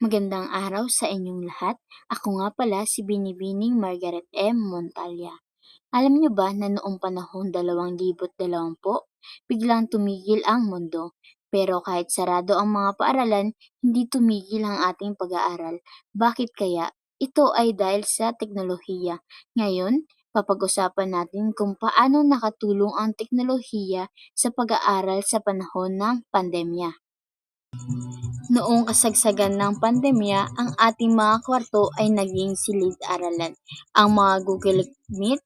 Magandang araw sa inyong lahat. Ako nga pala si Binibining Margaret M. Montalya. Alam niyo ba na noong panahon 2020, biglang tumigil ang mundo. Pero kahit sarado ang mga paaralan, hindi tumigil ang ating pag-aaral. Bakit kaya? Ito ay dahil sa teknolohiya. Ngayon, papag-usapan natin kung paano nakatulong ang teknolohiya sa pag-aaral sa panahon ng pandemya. Noong kasagsagan ng pandemya, ang ating mga kwarto ay naging silid-aralan. Ang mga Google Meet,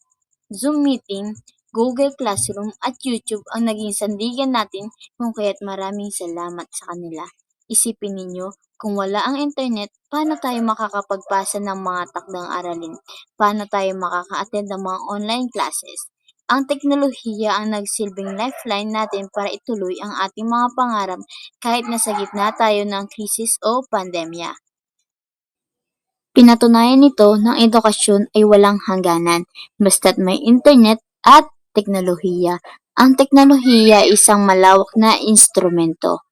Zoom Meeting, Google Classroom at YouTube ang naging sandigan natin kung kaya't maraming salamat sa kanila. Isipin ninyo, kung wala ang internet, paano tayo makakapagpasa ng mga takdang aralin? Paano tayo makaka-attend ng mga online classes? Ang teknolohiya ang nagsilbing lifeline natin para ituloy ang ating mga pangarap kahit nasa gitna tayo ng krisis o pandemya. Pinatunayan nito ng edukasyon ay walang hangganan, basta't may internet at teknolohiya. Ang teknolohiya ay isang malawak na instrumento.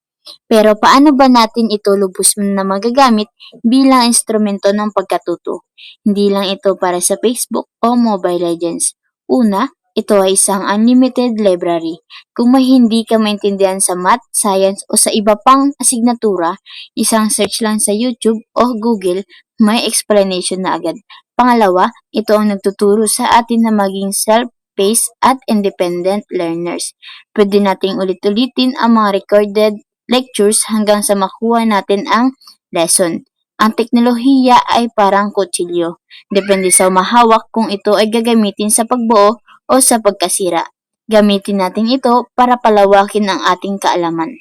Pero paano ba natin ito lubos na magagamit bilang instrumento ng pagkatuto? Hindi lang ito para sa Facebook o Mobile Legends. Una, ito ay isang unlimited library. Kung may hindi ka maintindihan sa math, science o sa iba pang asignatura, isang search lang sa YouTube o Google, may explanation na agad. Pangalawa, ito ang nagtuturo sa atin na maging self-paced at independent learners. Pwede nating ulit-ulitin ang mga recorded lectures hanggang sa makuha natin ang lesson. Ang teknolohiya ay parang kutsilyo. Depende sa humahawak kung ito ay gagamitin sa pagbuo o sa pagkasira. Gamitin natin ito para palawakin ang ating kaalaman.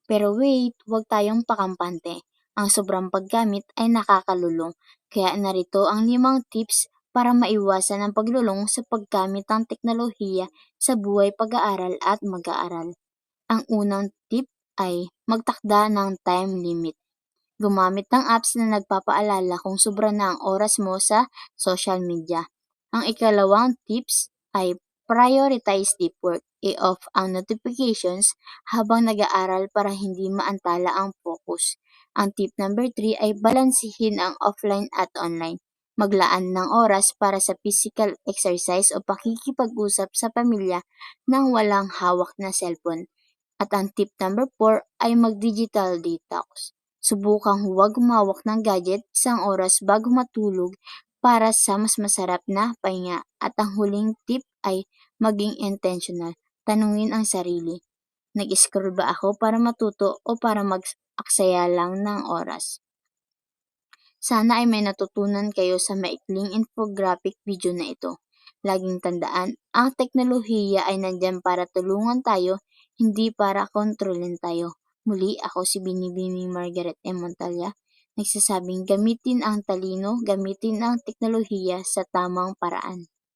Pero wait, huwag tayong pakampante. Ang sobrang paggamit ay nakakalulong. Kaya narito ang 5 tips para maiwasan ang paglulong sa paggamit ng teknolohiya sa buhay pag-aaral at mag-aaral. Ang unang tip ay magtakda ng time limit. Gumamit ng apps na nagpapaalala kung sobra na ang oras mo sa social media. Ang ikalawang tips ay prioritize deep work. I-off ang notifications habang nag-aaral para hindi maantala ang focus. Ang tip number 3 ay balansihin ang offline at online. Maglaan ng oras para sa physical exercise o pakikipag-usap sa pamilya nang walang hawak na cellphone. At ang tip number 4 ay mag-digital detox. Subukang huwag humawak ng gadget 1 oras bago matulog para sa mas masarap na pahinga. At ang huling tip ay maging intentional. Tanungin ang sarili. Nag-scroll ba ako para matuto o para mag-aksaya lang ng oras? Sana ay may natutunan kayo sa maikling infographic video na ito. Laging tandaan, ang teknolohiya ay nandyan para tulungan tayo, hindi para kontrolin tayo. Muli, ako si Binibining Margaret M. Montalya, nagsasabing gamitin ang talino, gamitin ang teknolohiya sa tamang paraan.